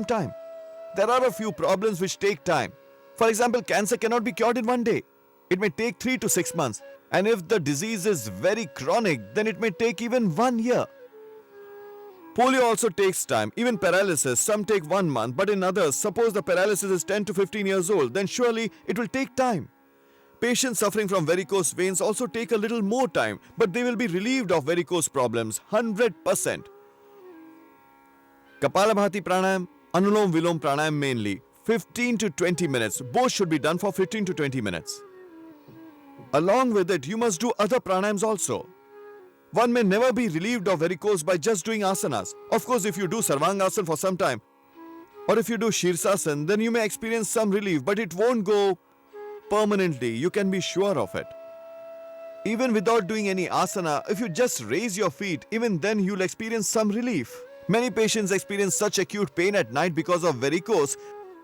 time. There are a few problems which take time. For example, cancer cannot be cured in one day. It may take 3 to 6 months. And if the disease is very chronic, then it may take even 1 year. Polio also takes time. Even paralysis, some take 1 month, but in others, suppose the paralysis is 10 to 15 years old, then surely it will take time. Patients suffering from varicose veins also take a little more time, but they will be relieved of varicose problems 100%. Kapalabhati pranayam, Anulom Vilom pranayam mainly, 15 to 20 minutes. Both should be done for 15 to 20 minutes. Along with it, you must do other pranayams also. One may never be relieved of varicose by just doing asanas. Of course, if you do Sarvangasana for some time, or if you do Shirsasana, then you may experience some relief, but it won't go permanently. You can be sure of it. Even without doing any asana, if you just raise your feet, even then you'll experience some relief. Many patients experience such acute pain at night because of varicose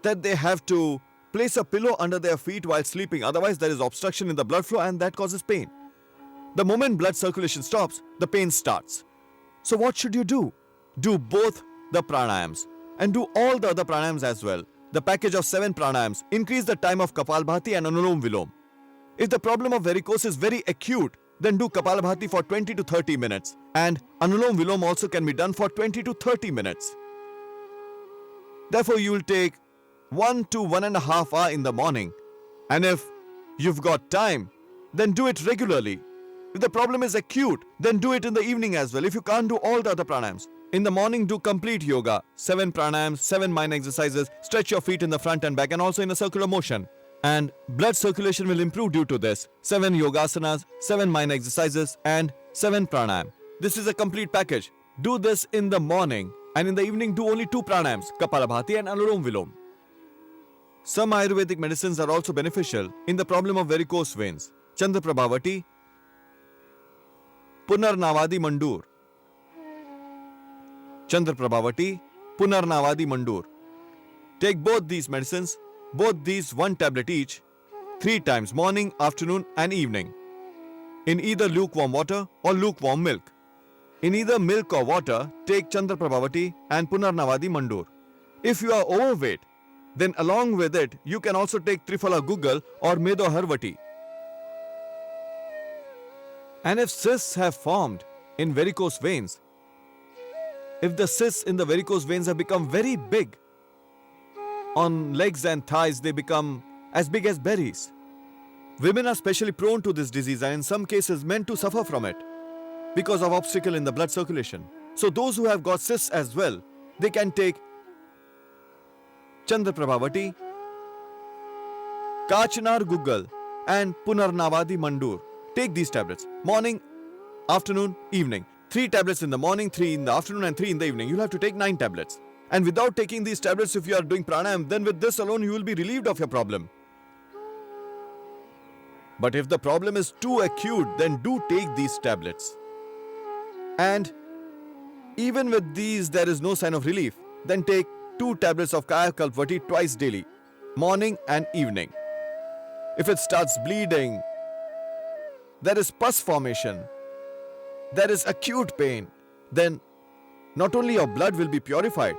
that they have to place a pillow under their feet while sleeping. Otherwise, there is obstruction in the blood flow and that causes pain. The moment blood circulation stops, the pain starts. So what should you do? Do both the pranayams and do all the other pranayams as well. The package of 7 pranayams. Increase the time of Kapalbhati and Anulom Vilom. If the problem of varicose is very acute, then do Kapalbhati for 20 to 30 minutes. And Anulom Vilom also can be done for 20 to 30 minutes. Therefore, you will take 1 to 1.5 hours in the morning. And if you've got time, then do it regularly. If the problem is acute, then do it in the evening as well, if you can't do all the other pranayams. In the morning, do complete yoga, 7 pranayams, 7 mind exercises, stretch your feet in the front and back and also in a circular motion. And blood circulation will improve due to this. 7 yogasanas, 7 mind exercises and 7 pranayam. This is a complete package. Do this in the morning and in the evening do only 2 pranayams, Kapalabhati and Anulom Vilom. Some Ayurvedic medicines are also beneficial in the problem of varicose veins. Chandraprabhavati, Punarnavadi Mandur. Chandraprabhavati, Punarnavadi Mandur. Take both these medicines, both these 1 tablet each, 3 times morning, afternoon and evening. In either lukewarm water or lukewarm milk. In either milk or water, take Chandraprabhavati and Punarnavadi Mandur. If you are overweight, then along with it, you can also take Triphala Gugal or Medo Harvati. And if cysts have formed in varicose veins, if the cysts in the varicose veins have become very big, on legs and thighs they become as big as berries. Women are especially prone to this disease and in some cases men to suffer from it because of obstacle in the blood circulation. So those who have got cysts as well, they can take Chandraprabhavati, Kachanar Gugal and Punarnavadi Mandur. Take these tablets. Morning, afternoon, evening. 3 tablets in the morning, 3 in the afternoon and 3 in the evening. You'll have to take 9 tablets. And without taking these tablets, if you are doing pranayam, then with this alone you will be relieved of your problem. But if the problem is too acute, then do take these tablets. And even with these there is no sign of relief, then take 2 tablets of Kaya Kalpvati twice daily, morning and evening. If it starts bleeding, there is pus formation, there is acute pain, then not only your blood will be purified,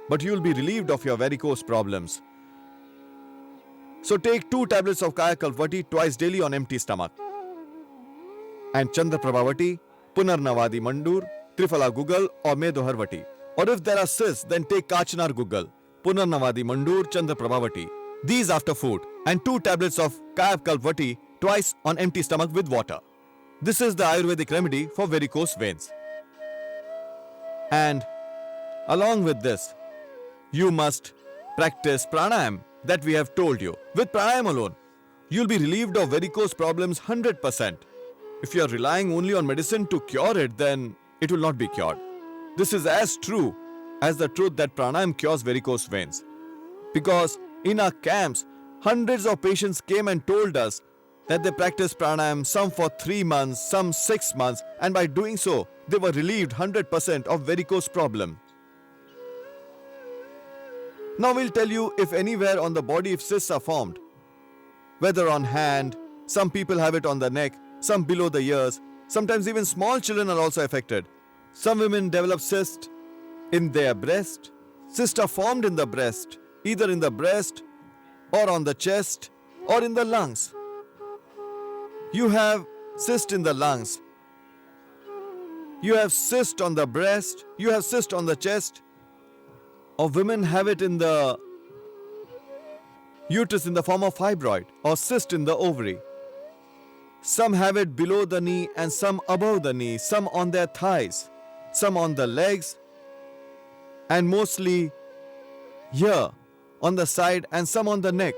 but you will be relieved of your varicose problems. So take 2 tablets of Kaya Kalpvati twice daily on empty stomach. And Chandraprabhavati, Punarnavadi Mandur, Triphala Gugal or Medo Harvati. Or if there are cysts, then take Kachanar Gugal, Punarnavadi Mandur, Chandraprabhavati. These after food. And 2 tablets of Kaya Kalpvati twice on empty stomach with water. This is the Ayurvedic remedy for varicose veins. And along with this, you must practice pranayam that we have told you. With pranayam alone, you'll be relieved of varicose problems 100%. If you are relying only on medicine to cure it, then it will not be cured. This is as true as the truth that pranayam cures varicose veins. Because in our camps, hundreds of patients came and told us that they practiced pranayam, some for 3 months, some 6 months, and by doing so, they were relieved 100% of varicose problem. Now we'll tell you if anywhere on the body if cysts are formed. Whether on hand, some people have it on the neck, some below the ears, sometimes even small children are also affected. Some women develop cysts in their breast, Cysts are formed in the breast, either in the breast or on the chest or in the lungs. You have cyst in the lungs. You have cyst on the breast. You have cyst on the chest. Or women have it in the uterus in the form of fibroid or cyst in the ovary. Some have it below the knee and some above the knee, some on their thighs, some on the legs, and mostly here on the side and some on the neck.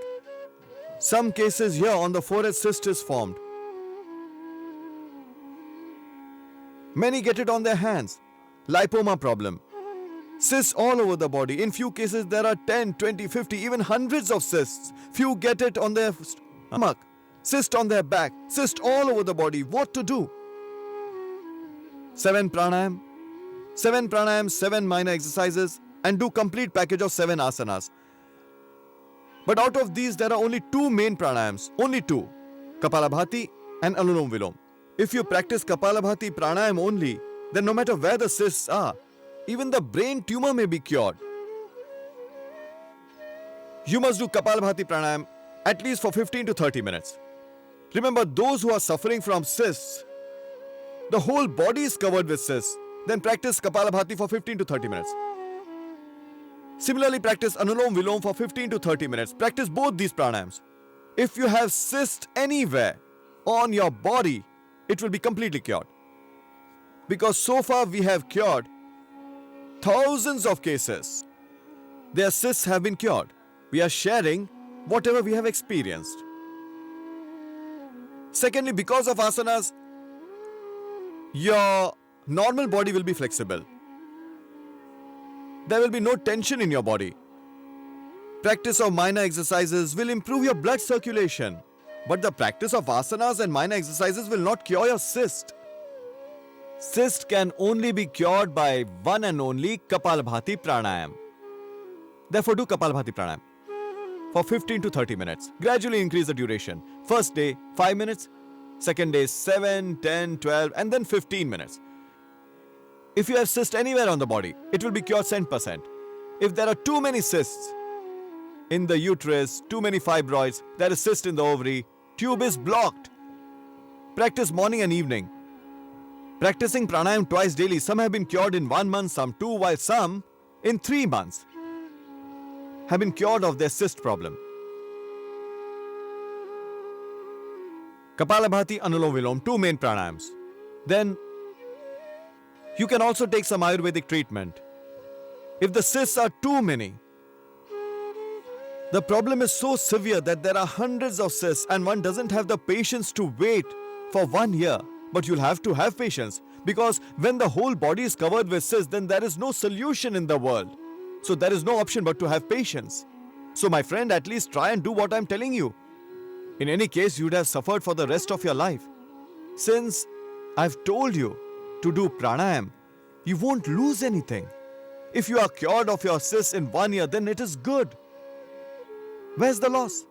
Some cases here on the forehead cyst is formed. Many get it on their hands. Lipoma problem. Cysts all over the body. In few cases there are 10, 20, 50, even hundreds of cysts. Few get it on their stomach. Cyst on their back. Cyst all over the body. What to do? 7 pranayam. 7 pranayams, 7 minor exercises, and do complete package of 7 asanas. But out of these there are only 2 main pranayams. Only 2. Kapalabhati and Anulom Vilom. If you practice Kapalabhati pranayam only, then no matter where the cysts are, even the brain tumor may be cured. You must do Kapalabhati pranayam at least for 15 to 30 minutes. Remember, those who are suffering from cysts, the whole body is covered with cysts, then practice Kapalabhati for 15 to 30 minutes. Similarly, practice Anulom Vilom for 15 to 30 minutes. Practice both these pranayams. If you have cyst anywhere on your body, it will be completely cured. Because so far we have cured thousands of cases. Their cysts have been cured. We are sharing whatever we have experienced. Secondly, because of asanas, your normal body will be flexible. There will be no tension in your body. Practice of minor exercises will improve your blood circulation. But the practice of asanas and minor exercises will not cure your cyst. Cyst can only be cured by one and only Kapalabhati pranayam. Therefore, do Kapalabhati pranayam for 15 to 30 minutes. Gradually increase the duration. First day, 5 minutes. Second day, 7, 10, 12, and then 15 minutes. If you have cyst anywhere on the body, it will be cured 100%. If there are too many cysts in the uterus, too many fibroids, there is cyst in the ovary, tube is blocked. Practice morning and evening. Practicing pranayam twice daily, some have been cured in 1 month, some 2, while some in 3 months have been cured of their cyst problem. Kapalabhati, Anulom Vilom, 2 main pranayams. Then you can also take some Ayurvedic treatment. If the cysts are too many, the problem is so severe that there are hundreds of cysts and one doesn't have the patience to wait for 1 year. But you'll have to have patience, because when the whole body is covered with cysts, then there is no solution in the world. So there is no option but to have patience. So my friend, at least try and do what I'm telling you. In any case, you'd have suffered for the rest of your life. Since I've told you to do pranayam, you won't lose anything. If you are cured of your cysts in 1 year, then it is good. Where's the loss?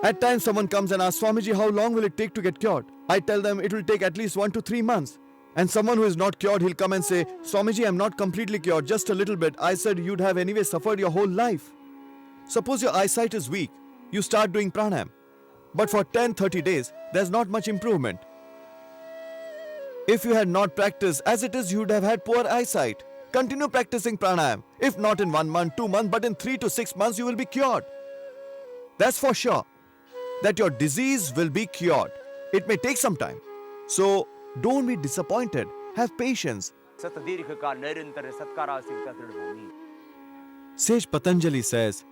At times someone comes and asks, Swamiji, how long will it take to get cured? I tell them it will take at least 1 to 3 months. And someone who is not cured, he'll come and say, Swamiji, I'm not completely cured, just a little bit. I said you'd have anyway suffered your whole life. Suppose your eyesight is weak. You start doing pranayam. But for 10-30 days, there's not much improvement. If you had not practiced, as it is, you would have had poor eyesight. Continue practicing pranayam. If not in 1 month, 2 months, but in 3 to 6 months, you will be cured. That's for sure. That your disease will be cured. It may take some time. So, don't be disappointed. Have patience. Sage Patanjali says,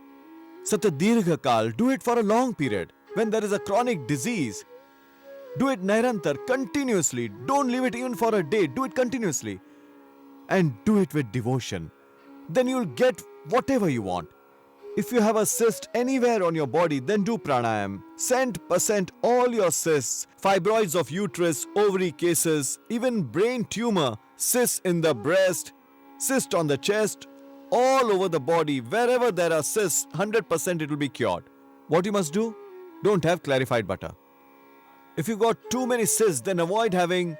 Satadirghakal, do it for a long period. When there is a chronic disease, do it Nairantar, continuously. Don't leave it even for a day. Do it continuously. And do it with devotion. Then you'll get whatever you want. If you have a cyst anywhere on your body, then do pranayam. 100% all your cysts, fibroids of uterus, ovary cases, even brain tumor, cysts in the breast, cyst on the chest, all over the body, wherever there are cysts, 100% it will be cured. What you must do? Don't have clarified butter. If you got too many cysts, then avoid having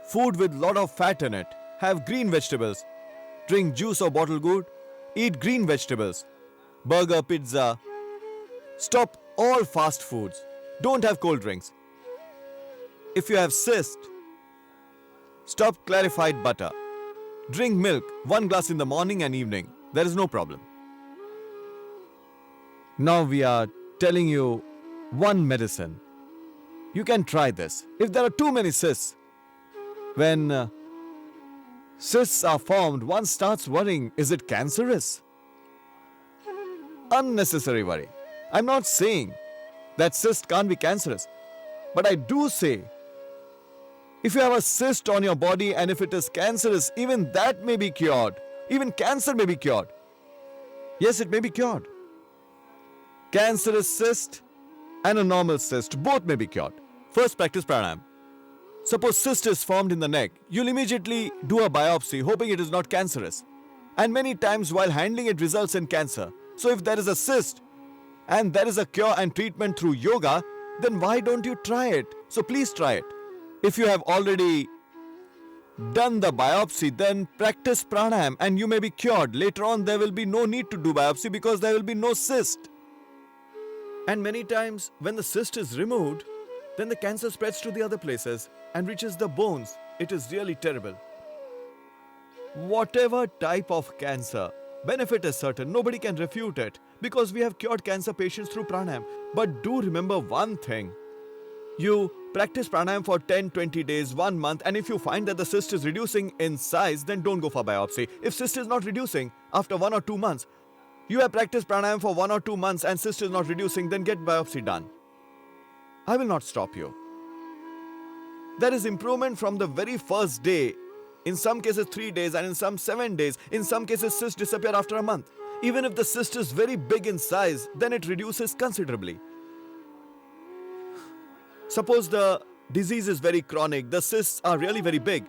food with lot of fat in it. Have green vegetables. Drink juice or bottled good. Eat green vegetables. Burger, pizza. Stop all fast foods. Don't have cold drinks. If you have cyst, stop clarified butter. Drink milk, 1 glass in the morning and evening. There is no problem. Now we are telling you one medicine. You can try this. If there are too many cysts, when cysts are formed, one starts worrying, is it cancerous? Unnecessary worry. I'm not saying that cyst can't be cancerous, but I do say, if you have a cyst on your body and if it is cancerous, even that may be cured. Even cancer may be cured. Yes, it may be cured. Cancerous cyst and a normal cyst, both may be cured. First, practice pranayam. Suppose cyst is formed in the neck, you'll immediately do a biopsy, hoping it is not cancerous. And many times while handling it results in cancer. So if there is a cyst and there is a cure and treatment through yoga, then why don't you try it? So please try it. If you have already done the biopsy, then practice pranayam and you may be cured. Later on, there will be no need to do biopsy because there will be no cyst. And many times, when the cyst is removed, then the cancer spreads to the other places and reaches the bones. It is really terrible. Whatever type of cancer, benefit is certain. Nobody can refute it because we have cured cancer patients through pranayam. But do remember one thing. You practice pranayam for 10-20 days, 1 month, and if you find that the cyst is reducing in size, then don't go for biopsy. If cyst is not reducing after 1 or 2 months, you have practiced pranayam for 1 or 2 months and cyst is not reducing, then get biopsy done. I will not stop you. There is improvement from the very first day. In some cases 3 days and in some 7 days. In some cases cysts disappear after a month. Even if the cyst is very big in size, then it reduces considerably. Suppose the disease is very chronic, the cysts are really very big.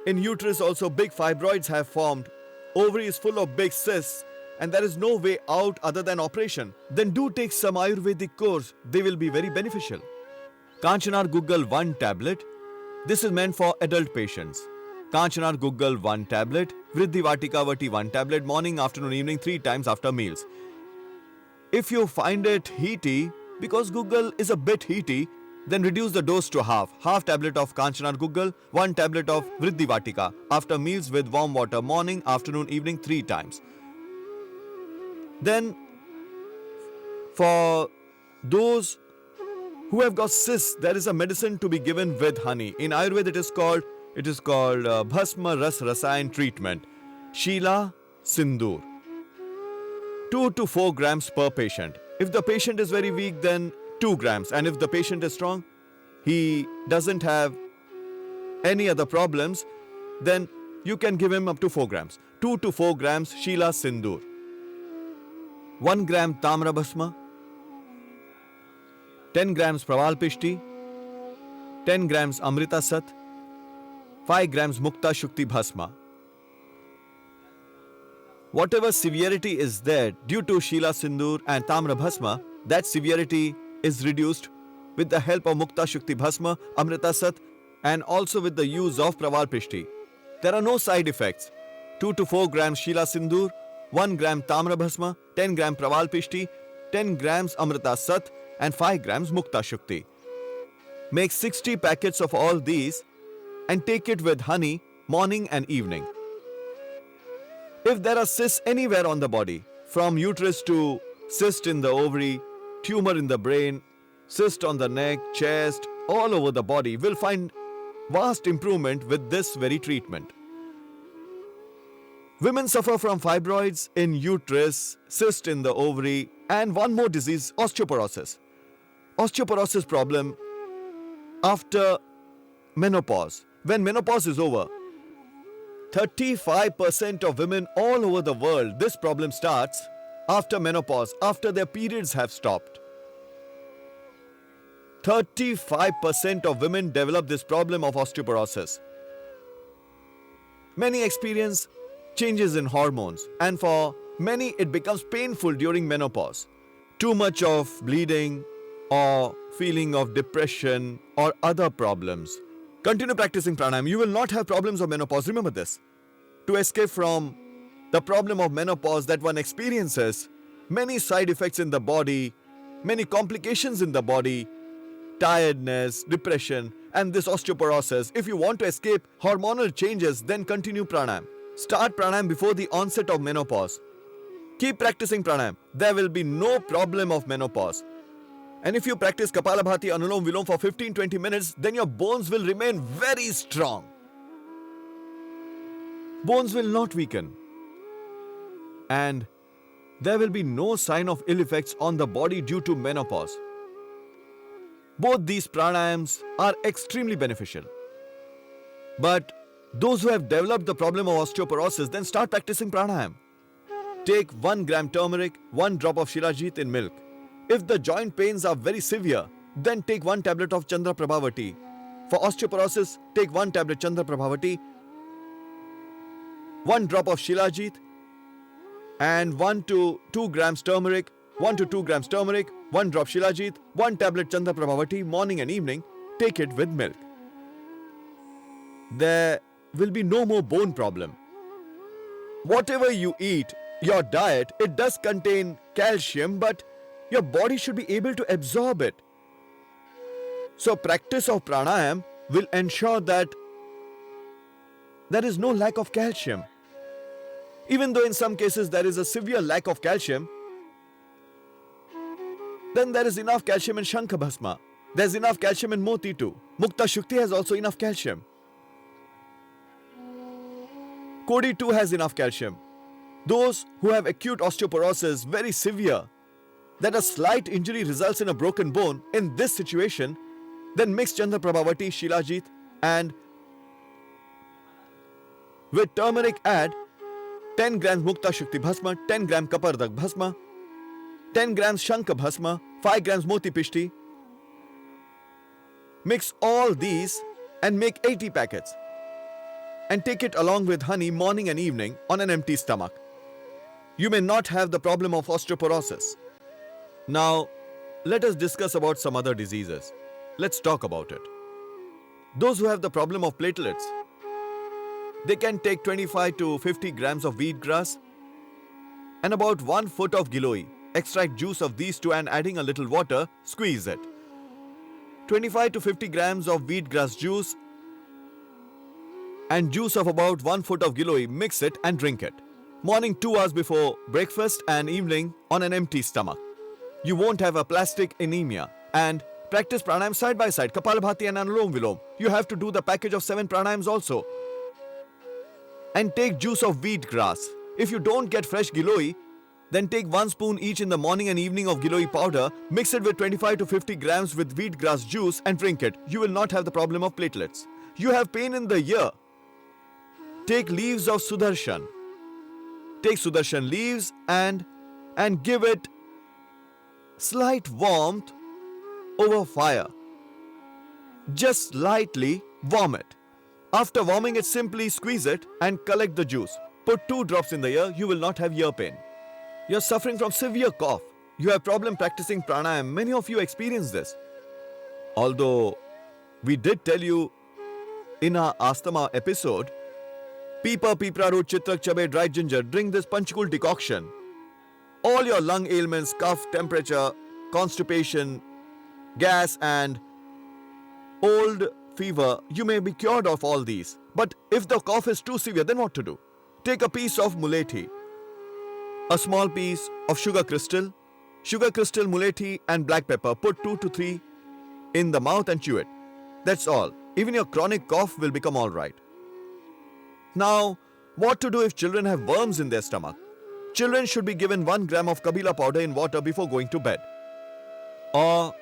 In uterus also big fibroids have formed. Ovary is full of big cysts and there is no way out other than operation. Then do take some Ayurvedic course. They will be very beneficial. Kanchanar Guggal 1 tablet. This is meant for adult patients. Kanchanar Guggal 1 tablet. Vriddhi Vatika Vati 1 tablet. Morning, afternoon, evening 3 times after meals. If you find it heaty, because Guggal is a bit heaty, then reduce the dose to half. Half tablet of Kanchanar Guggal, 1 tablet of Vriddhi Vatika after meals with warm water. Morning, afternoon, evening 3 times. Then for those who have got cysts, there is a medicine to be given with honey. In Ayurveda, it is called Bhasma Ras Rasayan treatment. Sheela Sindoor. 2 to 4 grams per patient. If the patient is very weak, then 2 grams. And if the patient is strong, he doesn't have any other problems, then you can give him up to 4 grams. 2 to 4 grams Sheela Sindoor. 1 gram Tamra Bhasma. 10 grams Praval Pishti. 10 grams Amrita Sat. 5 grams Mukta Shukti Bhasma. Whatever severity is there due to Sheela Sindoor and Tamra Bhasma, that severity is reduced with the help of Mukta Shukti Bhasma, Amrita Sat, and also with the use of Praval Pishti. There are no side effects. 2 to 4 grams Sheela Sindoor, 1 gram Tamra Bhasma, 10 gram Praval Pishti, 10 grams Amrita Sat, and 5 grams Mukta Shukti. Make 60 packets of all these and take it with honey morning and evening. If there are cysts anywhere on the body, from uterus to cyst in the ovary, tumor in the brain, cyst on the neck, chest, all over the body, will find vast improvement with this very treatment. Women suffer from fibroids in uterus, cyst in the ovary, and one more disease, osteoporosis. Osteoporosis problem after menopause. When menopause is over, 35% of women all over the world, this problem starts after menopause, after their periods have stopped. 35% of women develop this problem of osteoporosis. Many experience changes in hormones, and for many it becomes painful during menopause. Too much of bleeding or feeling of depression or other problems. Continue practicing pranayam. You will not have problems of menopause. Remember this. To escape from The problem of menopause that one experiences, many side effects in the body, many complications in the body, tiredness, depression, and this osteoporosis. If you want to escape hormonal changes, then continue pranayam. Start pranayam before the onset of menopause. Keep practicing pranayam. There will be no problem of menopause. And if you practice Kapalabhati, Anulom Vilom for 15-20 minutes, then your bones will remain very strong. Bones will not weaken. And there will be no sign of ill effects on the body due to menopause. Both these pranayams are extremely beneficial. But those who have developed the problem of osteoporosis, then start practicing pranayam. Take 1 gram turmeric, 1 drop of Shilajit in milk. If the joint pains are very severe, then take 1 tablet of Chandra Prabhavati. For osteoporosis, take 1 tablet Chandra Prabhavati, 1 drop of Shilajit, and 1 to 2 grams turmeric, 1 to 2 grams turmeric, 1 drop Shilajit, 1 tablet Chandra Prabhavati, morning and evening. Take it with milk. There will be no more bone problem. Whatever you eat, your diet, it does contain calcium, but your body should be able to absorb it. So practice of pranayam will ensure that there is no lack of calcium. Even though in some cases there is a severe lack of calcium, then there is enough calcium in Shankha Bhasma. There's enough calcium in Moti too. Mukta Shukti has also enough calcium. Kodi too has enough calcium. Those who have acute osteoporosis, very severe, that a slight injury results in a broken bone, in this situation, then mix Chandra Prabhavati, Shilajit, and with turmeric add 10 grams Mukta Shukti Bhasma, 10 gram Kapardak Bhasma, 10 grams Shankha Bhasma, 5 grams Moti Pishti. Mix all these and make 80 packets. And take it along with honey morning and evening on an empty stomach. You may not have the problem of osteoporosis. Now, let us discuss about some other diseases. Let's talk about it. Those who have the problem of platelets, they can take 25 to 50 grams of wheatgrass and about 1 foot of giloi. Extract juice of these two and adding a little water, squeeze it. 25 to 50 grams of wheatgrass juice and juice of about 1 foot of giloi, mix it and drink it. Morning 2 hours before breakfast and evening on an empty stomach. You won't have aplastic anemia. And practice pranayam side by side, Kapalabhati and Anulom Vilom. You have to do the package of 7 pranayams also. And take juice of wheatgrass. If you don't get fresh giloi, then take 1 spoon each in the morning and evening of giloi powder, mix it with 25 to 50 grams with wheatgrass juice and drink it. You will not have the problem of platelets. You have pain in the ear. Take leaves of Sudarshan. Take Sudarshan leaves and give it slight warmth over fire. Just slightly warm it. After warming it, simply squeeze it and collect the juice. Put 2 drops in the ear, you will not have ear pain. You're suffering from severe cough. You have problem practicing pranayam. Many of you experience this. Although we did tell you in our asthma episode, Peepa, Pipra root, Chitrak, Chabe, dried ginger, drink this Panchakul decoction. All your lung ailments, cough, temperature, constipation, gas and old fever, you may be cured of all these. But if the cough is too severe, then what to do? Take a piece of mulethi, a small piece of sugar crystal, mulethi and black pepper. Put 2 to 3 in the mouth and chew it. That's all. Even your chronic cough will become alright. Now, what to do if children have worms in their stomach? Children should be given 1 gram of Kabila powder in water before going to bed. Or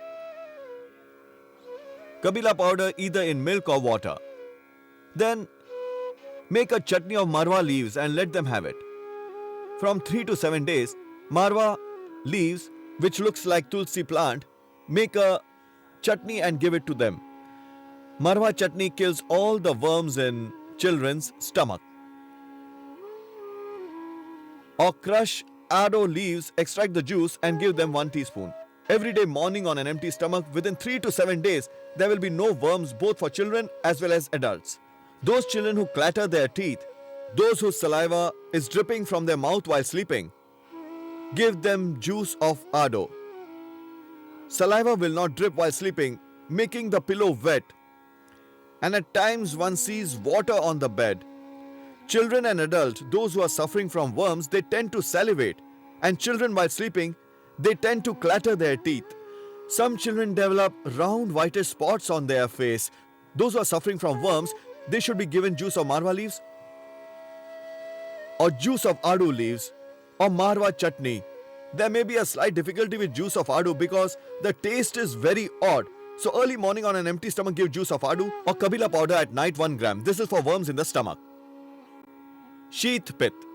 Kabila powder either in milk or water. Then make a chutney of marwa leaves and let them have it. From 3 to 7 days, marwa leaves, which looks like tulsi plant, make a chutney and give it to them. Marwa chutney kills all the worms in children's stomach. Or crush ado leaves, extract the juice and give them 1 teaspoon. Every day morning on an empty stomach, within 3 to 7 days, there will be no worms both for children as well as adults. Those children who clatter their teeth, Those whose saliva is dripping from their mouth while sleeping, give them juice of ado. Saliva will not drip while sleeping, making the pillow wet, and at times one sees water on the bed. Children and adults, those who are suffering from worms, they tend to salivate, and children while sleeping, they tend to clatter their teeth. Some children develop round whitish spots on their face. Those who are suffering from worms, they should be given juice of marwa leaves or juice of adu leaves or marwa chutney. There may be a slight difficulty with juice of adu because the taste is very odd. So early morning on an empty stomach, give juice of adu or kabila powder at night 1 gram. This is for worms in the stomach. Sheath pith.